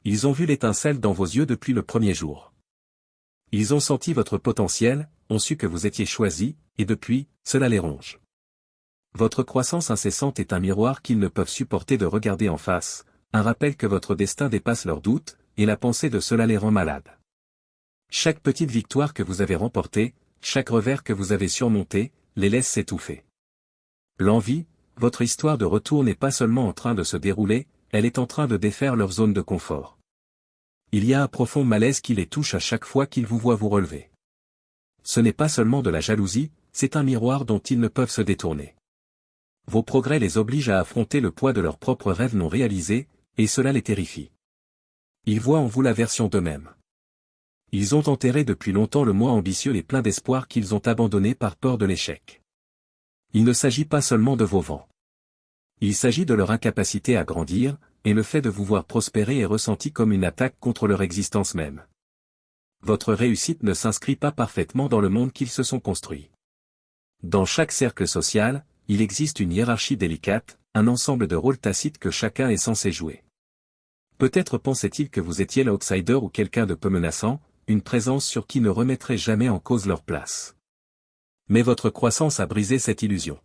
Ils ont vu l'étincelle dans vos yeux depuis le premier jour. Ils ont senti votre potentiel, ont su que vous étiez choisi, et depuis, cela les ronge. Votre croissance incessante est un miroir qu'ils ne peuvent supporter de regarder en face, un rappel que votre destin dépasse leurs doutes, et la pensée de cela les rend malades. Chaque petite victoire que vous avez remportée, chaque revers que vous avez surmonté, les laisse s'étouffer. L'envie, votre histoire de retour n'est pas seulement en train de se dérouler, elle est en train de défaire leur zone de confort. Il y a un profond malaise qui les touche à chaque fois qu'ils vous voient vous relever. Ce n'est pas seulement de la jalousie, c'est un miroir dont ils ne peuvent se détourner. Vos progrès les obligent à affronter le poids de leurs propres rêves non réalisés, et cela les terrifie. Ils voient en vous la version d'eux-mêmes. Ils ont enterré depuis longtemps le moi ambitieux et plein d'espoir qu'ils ont abandonné par peur de l'échec. Il ne s'agit pas seulement de vos vents. Il s'agit de leur incapacité à grandir, et le fait de vous voir prospérer est ressenti comme une attaque contre leur existence même. Votre réussite ne s'inscrit pas parfaitement dans le monde qu'ils se sont construits. Dans chaque cercle social, il existe une hiérarchie délicate, un ensemble de rôles tacites que chacun est censé jouer. Peut-être pensaient-ils que vous étiez l'outsider ou quelqu'un de peu menaçant, une présence sur qui ne remettrait jamais en cause leur place. Mais votre croissance a brisé cette illusion.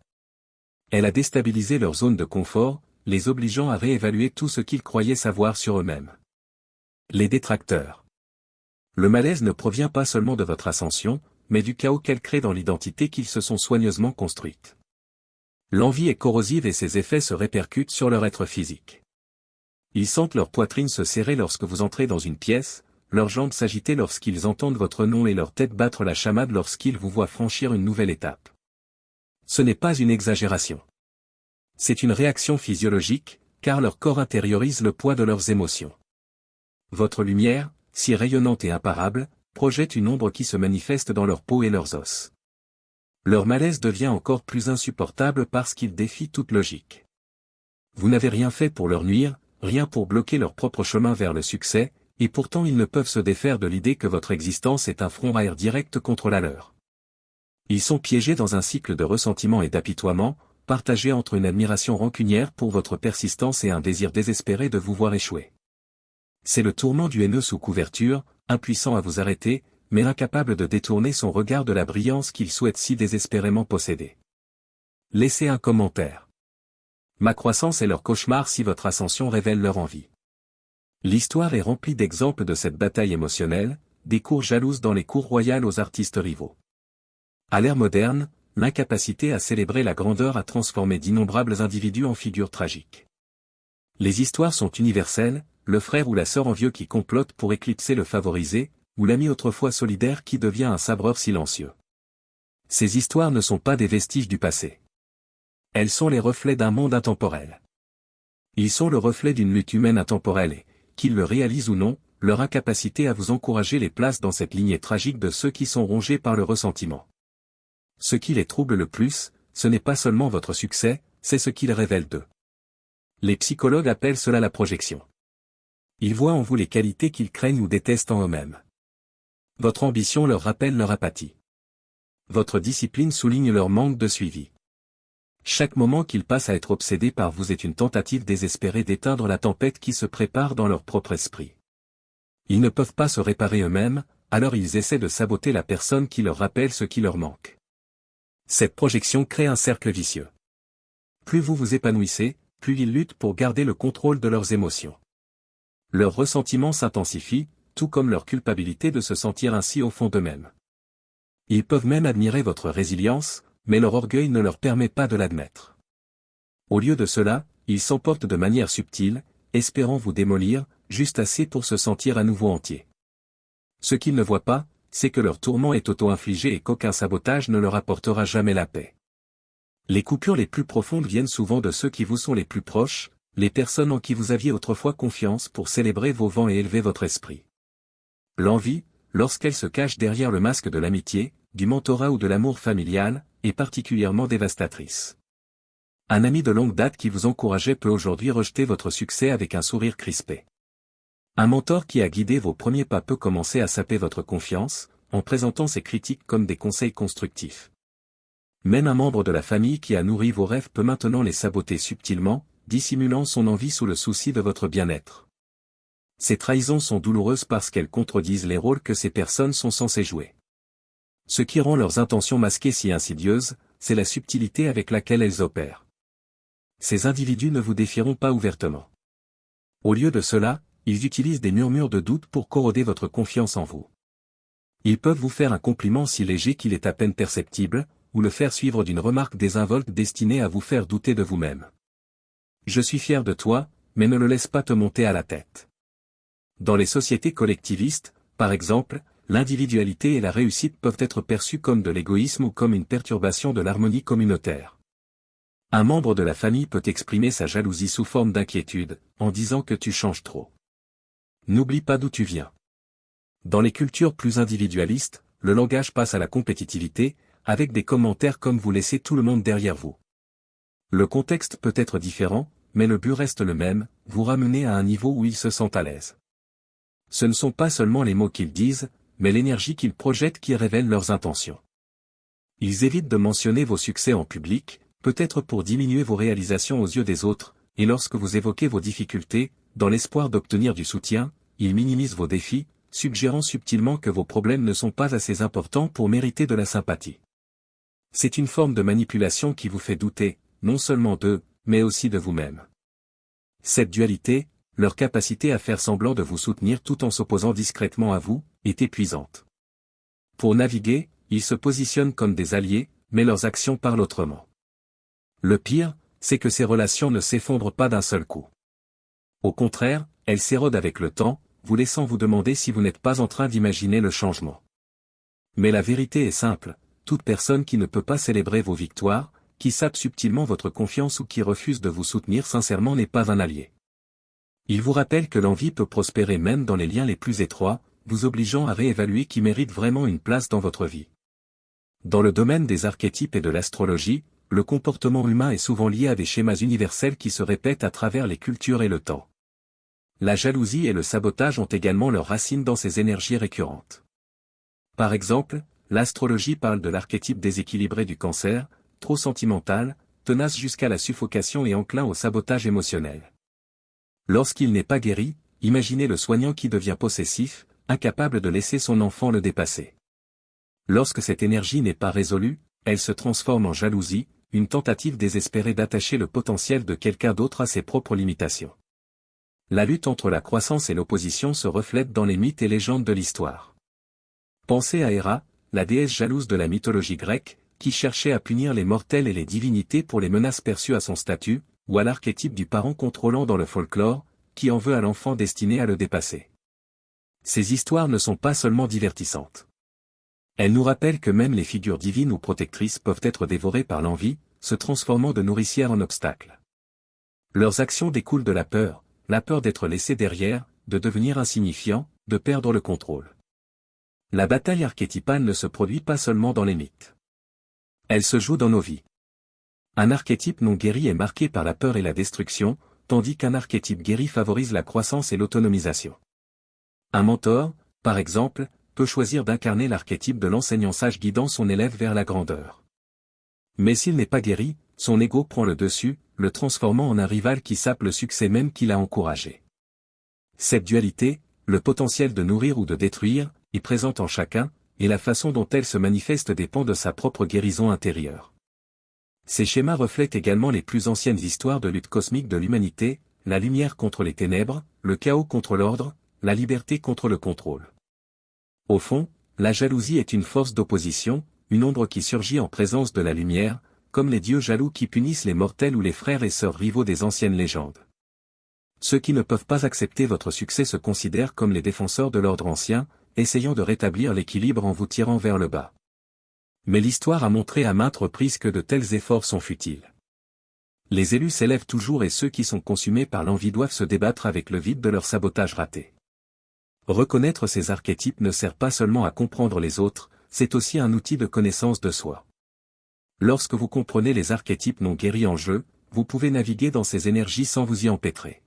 Elle a déstabilisé leur zone de confort, les obligeant à réévaluer tout ce qu'ils croyaient savoir sur eux-mêmes. Les détracteurs. Le malaise ne provient pas seulement de votre ascension, mais du chaos qu'elle crée dans l'identité qu'ils se sont soigneusement construite. L'envie est corrosive et ses effets se répercutent sur leur être physique. Ils sentent leur poitrine se serrer lorsque vous entrez dans une pièce, leurs jambes s'agiter lorsqu'ils entendent votre nom et leur tête battre la chamade lorsqu'ils vous voient franchir une nouvelle étape. Ce n'est pas une exagération. C'est une réaction physiologique, car leur corps intériorise le poids de leurs émotions. Votre lumière, si rayonnante et imparable, projette une ombre qui se manifeste dans leur peau et leurs os. Leur malaise devient encore plus insupportable parce qu'il défie toute logique. Vous n'avez rien fait pour leur nuire, rien pour bloquer leur propre chemin vers le succès, et pourtant ils ne peuvent se défaire de l'idée que votre existence est un front à air direct contre la leur. Ils sont piégés dans un cycle de ressentiment et d'apitoiement, partagé entre une admiration rancunière pour votre persistance et un désir désespéré de vous voir échouer. C'est le tourment du haineux sous couverture, impuissant à vous arrêter, mais incapable de détourner son regard de la brillance qu'il souhaite si désespérément posséder. Laissez un commentaire. Ma croissance est leur cauchemar si votre ascension révèle leur envie. L'histoire est remplie d'exemples de cette bataille émotionnelle, des cours jalouses dans les cours royales aux artistes rivaux. À l'ère moderne, l'incapacité à célébrer la grandeur a transformé d'innombrables individus en figures tragiques. Les histoires sont universelles, le frère ou la sœur envieux qui complote pour éclipser le favorisé, ou l'ami autrefois solidaire qui devient un sabreur silencieux. Ces histoires ne sont pas des vestiges du passé. Elles sont les reflets d'un monde intemporel. Ils sont le reflet d'une lutte humaine intemporelle et, qu'ils le réalisent ou non, leur incapacité à vous encourager les place dans cette lignée tragique de ceux qui sont rongés par le ressentiment. Ce qui les trouble le plus, ce n'est pas seulement votre succès, c'est ce qu'ils révèlent d'eux. Les psychologues appellent cela la projection. Ils voient en vous les qualités qu'ils craignent ou détestent en eux-mêmes. Votre ambition leur rappelle leur apathie. Votre discipline souligne leur manque de suivi. Chaque moment qu'ils passent à être obsédés par vous est une tentative désespérée d'éteindre la tempête qui se prépare dans leur propre esprit. Ils ne peuvent pas se réparer eux-mêmes, alors ils essaient de saboter la personne qui leur rappelle ce qui leur manque. Cette projection crée un cercle vicieux. Plus vous vous épanouissez, plus ils luttent pour garder le contrôle de leurs émotions. Leur ressentiment s'intensifie, tout comme leur culpabilité de se sentir ainsi au fond d'eux-mêmes. Ils peuvent même admirer votre résilience, mais leur orgueil ne leur permet pas de l'admettre. Au lieu de cela, ils s'emportent de manière subtile, espérant vous démolir, juste assez pour se sentir à nouveau entier. Ce qu'ils ne voient pas, c'est que leur tourment est auto-infligé et qu'aucun sabotage ne leur apportera jamais la paix. Les coupures les plus profondes viennent souvent de ceux qui vous sont les plus proches, les personnes en qui vous aviez autrefois confiance pour célébrer vos vents et élever votre esprit. L'envie, lorsqu'elle se cache derrière le masque de l'amitié, du mentorat ou de l'amour familial, est particulièrement dévastatrice. Un ami de longue date qui vous encourageait peut aujourd'hui rejeter votre succès avec un sourire crispé. Un mentor qui a guidé vos premiers pas peut commencer à saper votre confiance, en présentant ses critiques comme des conseils constructifs. Même un membre de la famille qui a nourri vos rêves peut maintenant les saboter subtilement, dissimulant son envie sous le souci de votre bien-être. Ces trahisons sont douloureuses parce qu'elles contredisent les rôles que ces personnes sont censées jouer. Ce qui rend leurs intentions masquées si insidieuses, c'est la subtilité avec laquelle elles opèrent. Ces individus ne vous défieront pas ouvertement. Au lieu de cela, ils utilisent des murmures de doute pour corroder votre confiance en vous. Ils peuvent vous faire un compliment si léger qu'il est à peine perceptible, ou le faire suivre d'une remarque désinvolte destinée à vous faire douter de vous-même. Je suis fier de toi, mais ne le laisse pas te monter à la tête. Dans les sociétés collectivistes, par exemple, l'individualité et la réussite peuvent être perçues comme de l'égoïsme ou comme une perturbation de l'harmonie communautaire. Un membre de la famille peut exprimer sa jalousie sous forme d'inquiétude, en disant que tu changes trop. N'oublie pas d'où tu viens. Dans les cultures plus individualistes, le langage passe à la compétitivité, avec des commentaires comme vous laissez tout le monde derrière vous. Le contexte peut être différent, mais le but reste le même, vous ramener à un niveau où ils se sentent à l'aise. Ce ne sont pas seulement les mots qu'ils disent, mais l'énergie qu'ils projettent qui révèle leurs intentions. Ils évitent de mentionner vos succès en public, peut-être pour diminuer vos réalisations aux yeux des autres, et lorsque vous évoquez vos difficultés, dans l'espoir d'obtenir du soutien, ils minimisent vos défis, suggérant subtilement que vos problèmes ne sont pas assez importants pour mériter de la sympathie. C'est une forme de manipulation qui vous fait douter, non seulement d'eux, mais aussi de vous-même. Cette dualité, leur capacité à faire semblant de vous soutenir tout en s'opposant discrètement à vous, est épuisante. Pour naviguer, ils se positionnent comme des alliés, mais leurs actions parlent autrement. Le pire, c'est que ces relations ne s'effondrent pas d'un seul coup. Au contraire, elles s'érodent avec le temps, vous laissant vous demander si vous n'êtes pas en train d'imaginer le changement. Mais la vérité est simple, toute personne qui ne peut pas célébrer vos victoires, qui sape subtilement votre confiance ou qui refuse de vous soutenir sincèrement n'est pas un allié. Il vous rappelle que l'envie peut prospérer même dans les liens les plus étroits, vous obligeant à réévaluer qui mérite vraiment une place dans votre vie. Dans le domaine des archétypes et de l'astrologie, le comportement humain est souvent lié à des schémas universels qui se répètent à travers les cultures et le temps. La jalousie et le sabotage ont également leurs racines dans ces énergies récurrentes. Par exemple, l'astrologie parle de l'archétype déséquilibré du Cancer, trop sentimental, tenace jusqu'à la suffocation et enclin au sabotage émotionnel. Lorsqu'il n'est pas guéri, imaginez le soignant qui devient possessif, incapable de laisser son enfant le dépasser. Lorsque cette énergie n'est pas résolue, elle se transforme en jalousie, une tentative désespérée d'attacher le potentiel de quelqu'un d'autre à ses propres limitations. La lutte entre la croissance et l'opposition se reflète dans les mythes et légendes de l'histoire. Pensez à Héra, la déesse jalouse de la mythologie grecque, qui cherchait à punir les mortels et les divinités pour les menaces perçues à son statut, ou à l'archétype du parent contrôlant dans le folklore, qui en veut à l'enfant destiné à le dépasser. Ces histoires ne sont pas seulement divertissantes. Elles nous rappellent que même les figures divines ou protectrices peuvent être dévorées par l'envie, se transformant de nourricière en obstacle. Leurs actions découlent de la peur d'être laissé derrière, de devenir insignifiant, de perdre le contrôle. La bataille archétypale ne se produit pas seulement dans les mythes. Elle se joue dans nos vies. Un archétype non guéri est marqué par la peur et la destruction, tandis qu'un archétype guéri favorise la croissance et l'autonomisation. Un mentor, par exemple, peut choisir d'incarner l'archétype de l'enseignant sage guidant son élève vers la grandeur. Mais s'il n'est pas guéri, son ego prend le dessus, le transformant en un rival qui sape le succès même qu'il a encouragé. Cette dualité, le potentiel de nourrir ou de détruire, est présente en chacun, et la façon dont elle se manifeste dépend de sa propre guérison intérieure. Ces schémas reflètent également les plus anciennes histoires de lutte cosmique de l'humanité, la lumière contre les ténèbres, le chaos contre l'ordre, la liberté contre le contrôle. Au fond, la jalousie est une force d'opposition, une ombre qui surgit en présence de la lumière, comme les dieux jaloux qui punissent les mortels ou les frères et sœurs rivaux des anciennes légendes. Ceux qui ne peuvent pas accepter votre succès se considèrent comme les défenseurs de l'ordre ancien, essayant de rétablir l'équilibre en vous tirant vers le bas. Mais l'histoire a montré à maintes reprises que de tels efforts sont futiles. Les élus s'élèvent toujours et ceux qui sont consumés par l'envie doivent se débattre avec le vide de leur sabotage raté. Reconnaître ces archétypes ne sert pas seulement à comprendre les autres, c'est aussi un outil de connaissance de soi. Lorsque vous comprenez les archétypes non guéris en jeu, vous pouvez naviguer dans ces énergies sans vous y empêtrer.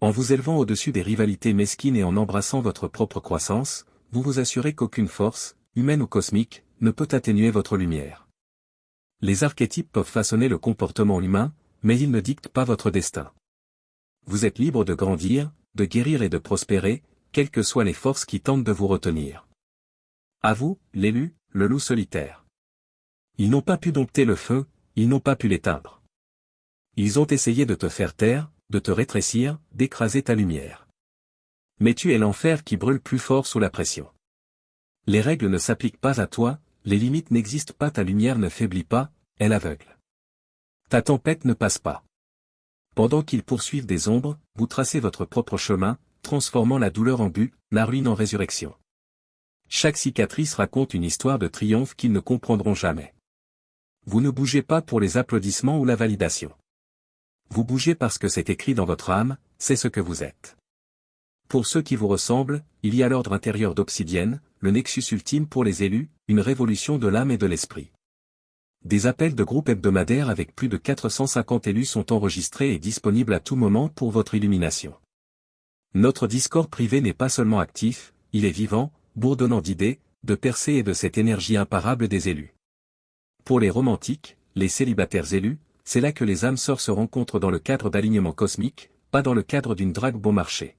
En vous élevant au-dessus des rivalités mesquines et en embrassant votre propre croissance, vous vous assurez qu'aucune force, humaine ou cosmique, ne peut atténuer votre lumière. Les archétypes peuvent façonner le comportement humain, mais ils ne dictent pas votre destin. Vous êtes libre de grandir, de guérir et de prospérer, quelles que soient les forces qui tentent de vous retenir. À vous, l'élu, le loup solitaire. Ils n'ont pas pu dompter le feu, ils n'ont pas pu l'éteindre. Ils ont essayé de te faire taire, de te rétrécir, d'écraser ta lumière. Mais tu es l'enfer qui brûle plus fort sous la pression. Les règles ne s'appliquent pas à toi, les limites n'existent pas, ta lumière ne faiblit pas, elle aveugle. Ta tempête ne passe pas. Pendant qu'ils poursuivent des ombres, vous tracez votre propre chemin, transformant la douleur en but, la ruine en résurrection. Chaque cicatrice raconte une histoire de triomphe qu'ils ne comprendront jamais. Vous ne bougez pas pour les applaudissements ou la validation. Vous bougez parce que c'est écrit dans votre âme, c'est ce que vous êtes. Pour ceux qui vous ressemblent, il y a l'ordre intérieur d'Obsidienne, le nexus ultime pour les élus, une révolution de l'âme et de l'esprit. Des appels de groupe hebdomadaires avec plus de 450 élus sont enregistrés et disponibles à tout moment pour votre illumination. Notre Discord privé n'est pas seulement actif, il est vivant, bourdonnant d'idées, de percées et de cette énergie imparable des élus. Pour les romantiques, les célibataires élus, c'est là que les âmes sœurs se rencontrent dans le cadre d'alignement cosmique, pas dans le cadre d'une drague bon marché.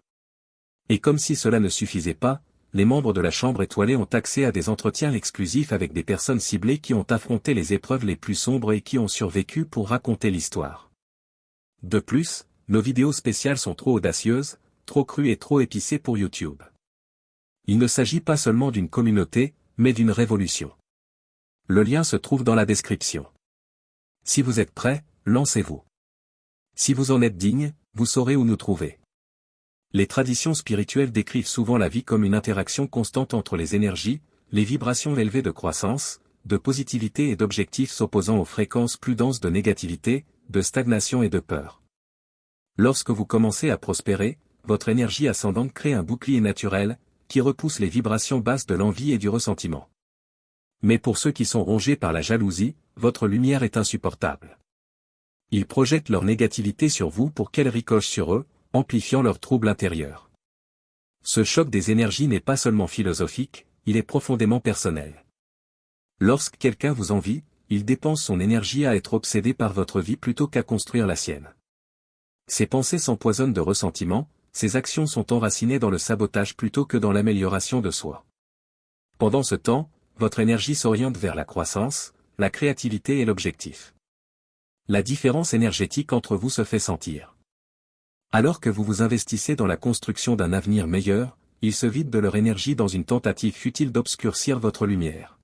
Et comme si cela ne suffisait pas, les membres de la chambre étoilée ont accès à des entretiens exclusifs avec des personnes ciblées qui ont affronté les épreuves les plus sombres et qui ont survécu pour raconter l'histoire. De plus, nos vidéos spéciales sont trop audacieuses, trop crues et trop épicées pour YouTube. Il ne s'agit pas seulement d'une communauté, mais d'une révolution. Le lien se trouve dans la description. Si vous êtes prêts, lancez-vous. Si vous en êtes digne, vous saurez où nous trouver. Les traditions spirituelles décrivent souvent la vie comme une interaction constante entre les énergies, les vibrations élevées de croissance, de positivité et d'objectifs s'opposant aux fréquences plus denses de négativité, de stagnation et de peur. Lorsque vous commencez à prospérer, votre énergie ascendante crée un bouclier naturel, qui repousse les vibrations basses de l'envie et du ressentiment. Mais pour ceux qui sont rongés par la jalousie, votre lumière est insupportable. Ils projettent leur négativité sur vous pour qu'elle ricoche sur eux, amplifiant leurs troubles intérieurs. Ce choc des énergies n'est pas seulement philosophique, il est profondément personnel. Lorsque quelqu'un vous envie, il dépense son énergie à être obsédé par votre vie plutôt qu'à construire la sienne. Ses pensées s'empoisonnent de ressentiment, ses actions sont enracinées dans le sabotage plutôt que dans l'amélioration de soi. Pendant ce temps, votre énergie s'oriente vers la croissance, la créativité et l'objectif. La différence énergétique entre vous se fait sentir. Alors que vous vous investissez dans la construction d'un avenir meilleur, ils se vident de leur énergie dans une tentative futile d'obscurcir votre lumière.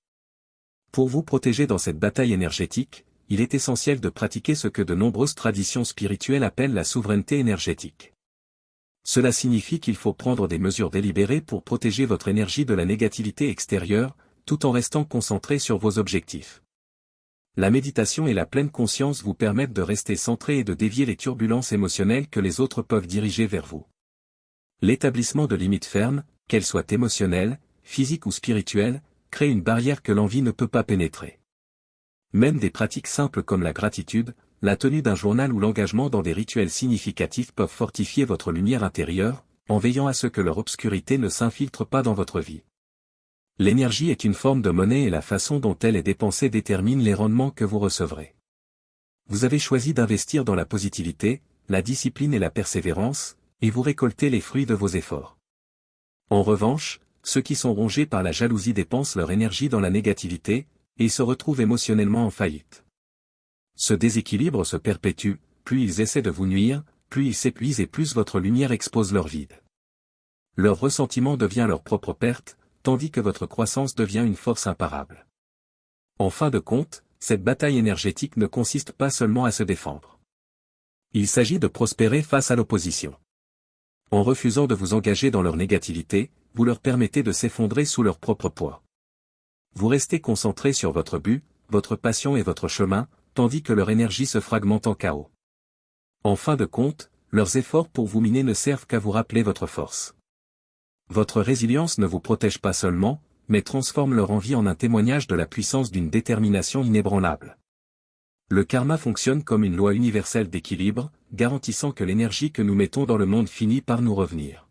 Pour vous protéger dans cette bataille énergétique, il est essentiel de pratiquer ce que de nombreuses traditions spirituelles appellent la souveraineté énergétique. Cela signifie qu'il faut prendre des mesures délibérées pour protéger votre énergie de la négativité extérieure, tout en restant concentré sur vos objectifs. La méditation et la pleine conscience vous permettent de rester centré et de dévier les turbulences émotionnelles que les autres peuvent diriger vers vous. L'établissement de limites fermes, qu'elles soient émotionnelles, physiques ou spirituelles, crée une barrière que l'envie ne peut pas pénétrer. Même des pratiques simples comme la gratitude, la tenue d'un journal ou l'engagement dans des rituels significatifs peuvent fortifier votre lumière intérieure, en veillant à ce que leur obscurité ne s'infiltre pas dans votre vie. L'énergie est une forme de monnaie et la façon dont elle est dépensée détermine les rendements que vous recevrez. Vous avez choisi d'investir dans la positivité, la discipline et la persévérance, et vous récoltez les fruits de vos efforts. En revanche, ceux qui sont rongés par la jalousie dépensent leur énergie dans la négativité, et se retrouvent émotionnellement en faillite. Ce déséquilibre se perpétue, plus ils essaient de vous nuire, plus ils s'épuisent et plus votre lumière expose leur vide. Leur ressentiment devient leur propre perte, tandis que votre croissance devient une force imparable. En fin de compte, cette bataille énergétique ne consiste pas seulement à se défendre. Il s'agit de prospérer face à l'opposition. En refusant de vous engager dans leur négativité, vous leur permettez de s'effondrer sous leur propre poids. Vous restez concentré sur votre but, votre passion et votre chemin, tandis que leur énergie se fragmente en chaos. En fin de compte, leurs efforts pour vous miner ne servent qu'à vous rappeler votre force. Votre résilience ne vous protège pas seulement, mais transforme leur envie en un témoignage de la puissance d'une détermination inébranlable. Le karma fonctionne comme une loi universelle d'équilibre, garantissant que l'énergie que nous mettons dans le monde finit par nous revenir.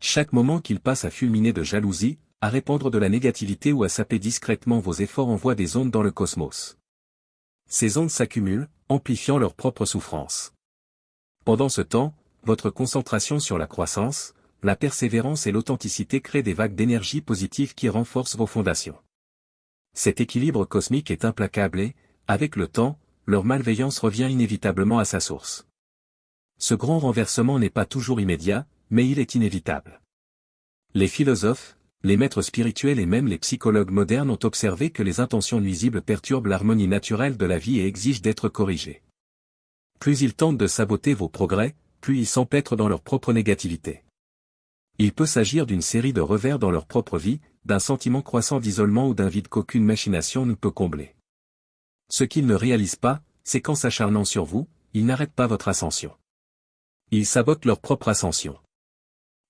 Chaque moment qu'il passe à fulminer de jalousie, à répandre de la négativité ou à saper discrètement vos efforts envoie des ondes dans le cosmos. Ces ondes s'accumulent, amplifiant leur propre souffrance. Pendant ce temps, votre concentration sur la croissance, la persévérance et l'authenticité créent des vagues d'énergie positive qui renforcent vos fondations. Cet équilibre cosmique est implacable et, avec le temps, leur malveillance revient inévitablement à sa source. Ce grand renversement n'est pas toujours immédiat, mais il est inévitable. Les philosophes, les maîtres spirituels et même les psychologues modernes ont observé que les intentions nuisibles perturbent l'harmonie naturelle de la vie et exigent d'être corrigées. Plus ils tentent de saboter vos progrès, plus ils s'empêtrent dans leur propre négativité. Il peut s'agir d'une série de revers dans leur propre vie, d'un sentiment croissant d'isolement ou d'un vide qu'aucune machination ne peut combler. Ce qu'ils ne réalisent pas, c'est qu'en s'acharnant sur vous, ils n'arrêtent pas votre ascension. Ils sabotent leur propre ascension.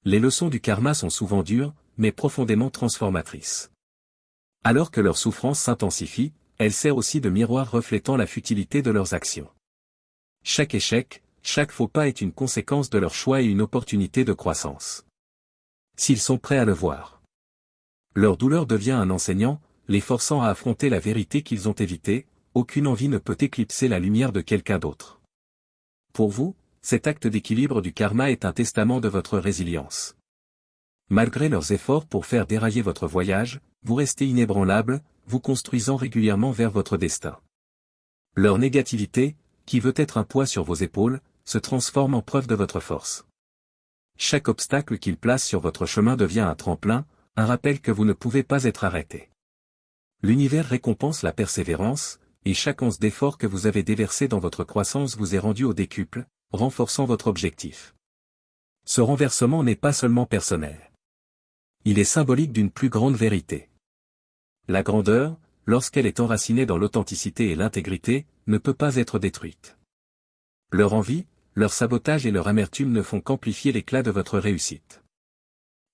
Les leçons du karma sont souvent dures, mais profondément transformatrices. Alors que leur souffrance s'intensifie, elle sert aussi de miroir reflétant la futilité de leurs actions. Chaque échec, chaque faux pas est une conséquence de leur choix et une opportunité de croissance. S'ils sont prêts à le voir. Leur douleur devient un enseignant, les forçant à affronter la vérité qu'ils ont évitée, aucune envie ne peut éclipser la lumière de quelqu'un d'autre. Pour vous, cet acte d'équilibre du karma est un testament de votre résilience. Malgré leurs efforts pour faire dérailler votre voyage, vous restez inébranlable, vous construisant régulièrement vers votre destin. Leur négativité, qui veut être un poids sur vos épaules, se transforme en preuve de votre force. Chaque obstacle qu'ils placent sur votre chemin devient un tremplin, un rappel que vous ne pouvez pas être arrêté. L'univers récompense la persévérance, et chaque once d'effort que vous avez déversé dans votre croissance vous est rendu au décuple, renforçant votre objectif. Ce renversement n'est pas seulement personnel. Il est symbolique d'une plus grande vérité. La grandeur, lorsqu'elle est enracinée dans l'authenticité et l'intégrité, ne peut pas être détruite. Leur envie, leur sabotage et leur amertume ne font qu'amplifier l'éclat de votre réussite.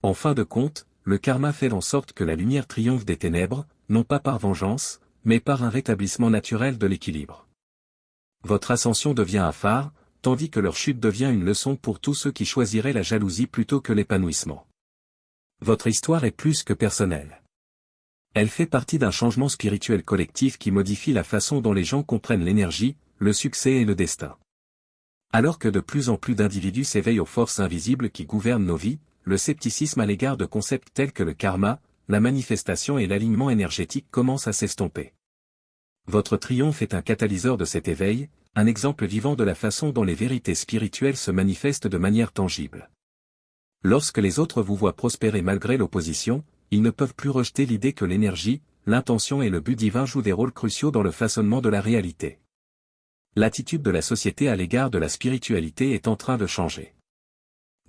En fin de compte, le karma fait en sorte que la lumière triomphe des ténèbres, non pas par vengeance, mais par un rétablissement naturel de l'équilibre. Votre ascension devient un phare, tandis que leur chute devient une leçon pour tous ceux qui choisiraient la jalousie plutôt que l'épanouissement. Votre histoire est plus que personnelle. Elle fait partie d'un changement spirituel collectif qui modifie la façon dont les gens comprennent l'énergie, le succès et le destin. Alors que de plus en plus d'individus s'éveillent aux forces invisibles qui gouvernent nos vies, le scepticisme à l'égard de concepts tels que le karma, la manifestation et l'alignement énergétique commence à s'estomper. Votre triomphe est un catalyseur de cet éveil, un exemple vivant de la façon dont les vérités spirituelles se manifestent de manière tangible. Lorsque les autres vous voient prospérer malgré l'opposition, ils ne peuvent plus rejeter l'idée que l'énergie, l'intention et le but divin jouent des rôles cruciaux dans le façonnement de la réalité. L'attitude de la société à l'égard de la spiritualité est en train de changer.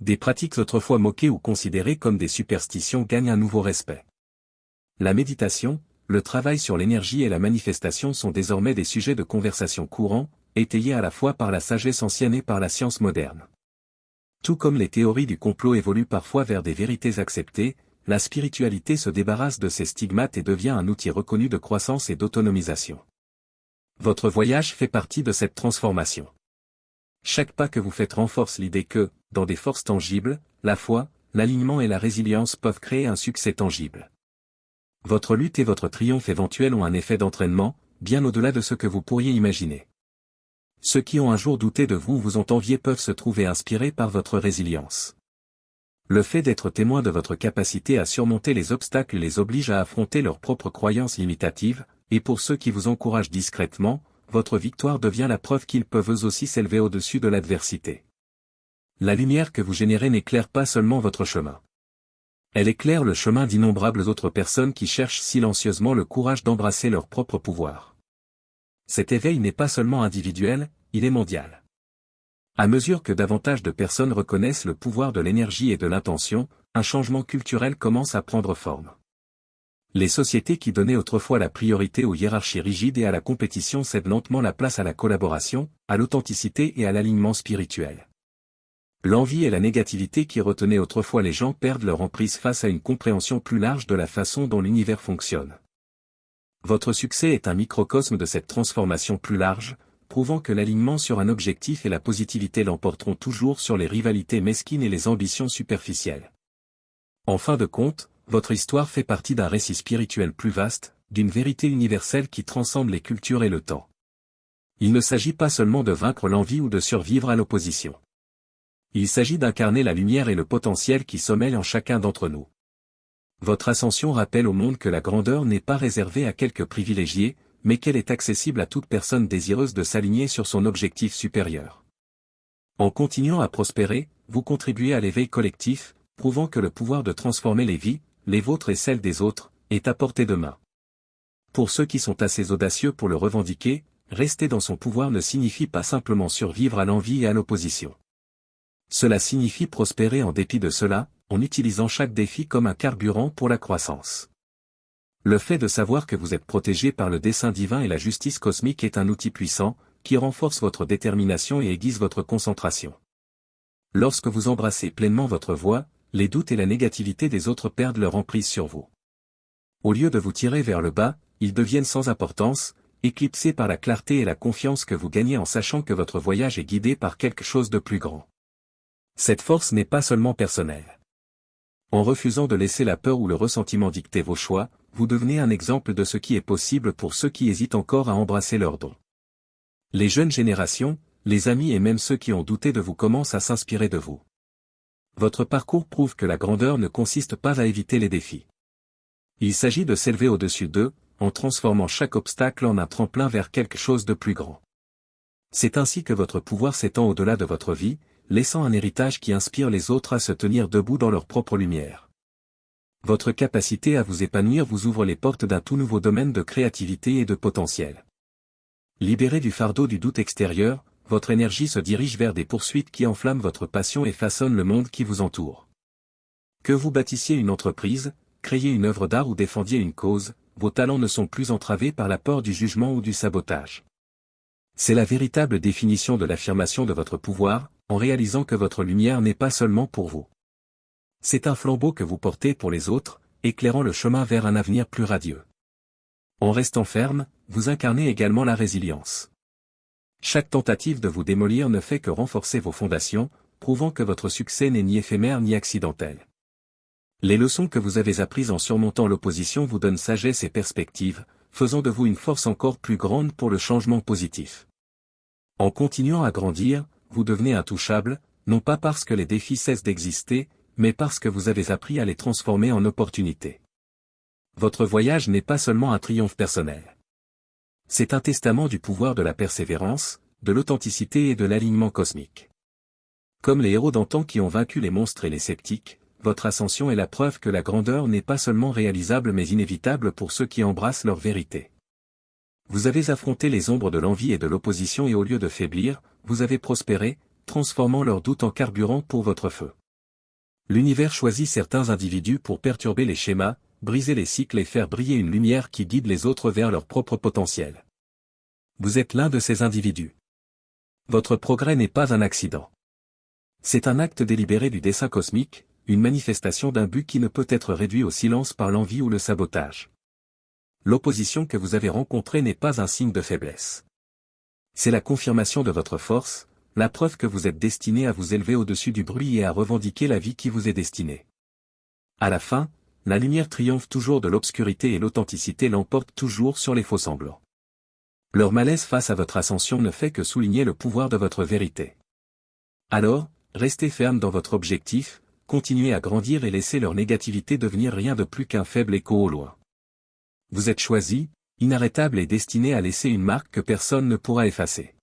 Des pratiques autrefois moquées ou considérées comme des superstitions gagnent un nouveau respect. La méditation, le travail sur l'énergie et la manifestation sont désormais des sujets de conversation courants, étayés à la fois par la sagesse ancienne et par la science moderne. Tout comme les théories du complot évoluent parfois vers des vérités acceptées, la spiritualité se débarrasse de ses stigmates et devient un outil reconnu de croissance et d'autonomisation. Votre voyage fait partie de cette transformation. Chaque pas que vous faites renforce l'idée que, dans des forces tangibles, la foi, l'alignement et la résilience peuvent créer un succès tangible. Votre lutte et votre triomphe éventuel ont un effet d'entraînement, bien au-delà de ce que vous pourriez imaginer. Ceux qui ont un jour douté de vous ou vous ont envié peuvent se trouver inspirés par votre résilience. Le fait d'être témoin de votre capacité à surmonter les obstacles les oblige à affronter leurs propres croyances limitatives, et pour ceux qui vous encouragent discrètement, votre victoire devient la preuve qu'ils peuvent eux aussi s'élever au-dessus de l'adversité. La lumière que vous générez n'éclaire pas seulement votre chemin. Elle éclaire le chemin d'innombrables autres personnes qui cherchent silencieusement le courage d'embrasser leur propre pouvoir. Cet éveil n'est pas seulement individuel, il est mondial. À mesure que davantage de personnes reconnaissent le pouvoir de l'énergie et de l'intention, un changement culturel commence à prendre forme. Les sociétés qui donnaient autrefois la priorité aux hiérarchies rigides et à la compétition cèdent lentement la place à la collaboration, à l'authenticité et à l'alignement spirituel. L'envie et la négativité qui retenaient autrefois les gens perdent leur emprise face à une compréhension plus large de la façon dont l'univers fonctionne. Votre succès est un microcosme de cette transformation plus large, prouvant que l'alignement sur un objectif et la positivité l'emporteront toujours sur les rivalités mesquines et les ambitions superficielles. En fin de compte, votre histoire fait partie d'un récit spirituel plus vaste, d'une vérité universelle qui transcende les cultures et le temps. Il ne s'agit pas seulement de vaincre l'envie ou de survivre à l'opposition. Il s'agit d'incarner la lumière et le potentiel qui sommeillent en chacun d'entre nous. Votre ascension rappelle au monde que la grandeur n'est pas réservée à quelques privilégiés, mais qu'elle est accessible à toute personne désireuse de s'aligner sur son objectif supérieur. En continuant à prospérer, vous contribuez à l'éveil collectif, prouvant que le pouvoir de transformer les vies, les vôtres et celles des autres, est à portée de main. Pour ceux qui sont assez audacieux pour le revendiquer, rester dans son pouvoir ne signifie pas simplement survivre à l'envie et à l'opposition. Cela signifie prospérer en dépit de cela, en utilisant chaque défi comme un carburant pour la croissance. Le fait de savoir que vous êtes protégé par le dessein divin et la justice cosmique est un outil puissant, qui renforce votre détermination et aiguise votre concentration. Lorsque vous embrassez pleinement votre voie, les doutes et la négativité des autres perdent leur emprise sur vous. Au lieu de vous tirer vers le bas, ils deviennent sans importance, éclipsés par la clarté et la confiance que vous gagnez en sachant que votre voyage est guidé par quelque chose de plus grand. Cette force n'est pas seulement personnelle. En refusant de laisser la peur ou le ressentiment dicter vos choix, vous devenez un exemple de ce qui est possible pour ceux qui hésitent encore à embrasser leurs dons. Les jeunes générations, les amis et même ceux qui ont douté de vous commencent à s'inspirer de vous. Votre parcours prouve que la grandeur ne consiste pas à éviter les défis. Il s'agit de s'élever au-dessus d'eux, en transformant chaque obstacle en un tremplin vers quelque chose de plus grand. C'est ainsi que votre pouvoir s'étend au-delà de votre vie, laissant un héritage qui inspire les autres à se tenir debout dans leur propre lumière. Votre capacité à vous épanouir vous ouvre les portes d'un tout nouveau domaine de créativité et de potentiel. Libéré du fardeau du doute extérieur, votre énergie se dirige vers des poursuites qui enflamment votre passion et façonnent le monde qui vous entoure. Que vous bâtissiez une entreprise, créiez une œuvre d'art ou défendiez une cause, vos talents ne sont plus entravés par la peur du jugement ou du sabotage. C'est la véritable définition de l'affirmation de votre pouvoir, en réalisant que votre lumière n'est pas seulement pour vous. C'est un flambeau que vous portez pour les autres, éclairant le chemin vers un avenir plus radieux. En restant ferme, vous incarnez également la résilience. Chaque tentative de vous démolir ne fait que renforcer vos fondations, prouvant que votre succès n'est ni éphémère ni accidentel. Les leçons que vous avez apprises en surmontant l'opposition vous donnent sagesse et perspective, faisant de vous une force encore plus grande pour le changement positif. En continuant à grandir, vous devenez intouchable, non pas parce que les défis cessent d'exister, mais parce que vous avez appris à les transformer en opportunités. Votre voyage n'est pas seulement un triomphe personnel. C'est un testament du pouvoir de la persévérance, de l'authenticité et de l'alignement cosmique. Comme les héros d'antan qui ont vaincu les monstres et les sceptiques, votre ascension est la preuve que la grandeur n'est pas seulement réalisable mais inévitable pour ceux qui embrassent leur vérité. Vous avez affronté les ombres de l'envie et de l'opposition et au lieu de faiblir, vous avez prospéré, transformant leurs doutes en carburant pour votre feu. L'univers choisit certains individus pour perturber les schémas, briser les cycles et faire briller une lumière qui guide les autres vers leur propre potentiel. Vous êtes l'un de ces individus. Votre progrès n'est pas un accident. C'est un acte délibéré du dessein cosmique, une manifestation d'un but qui ne peut être réduit au silence par l'envie ou le sabotage. L'opposition que vous avez rencontrée n'est pas un signe de faiblesse. C'est la confirmation de votre force, la preuve que vous êtes destiné à vous élever au-dessus du bruit et à revendiquer la vie qui vous est destinée. À la fin, la lumière triomphe toujours de l'obscurité et l'authenticité l'emporte toujours sur les faux-semblants. Leur malaise face à votre ascension ne fait que souligner le pouvoir de votre vérité. Alors, restez ferme dans votre objectif, continuez à grandir et laissez leur négativité devenir rien de plus qu'un faible écho au loin. Vous êtes choisi, inarrêtable et destiné à laisser une marque que personne ne pourra effacer.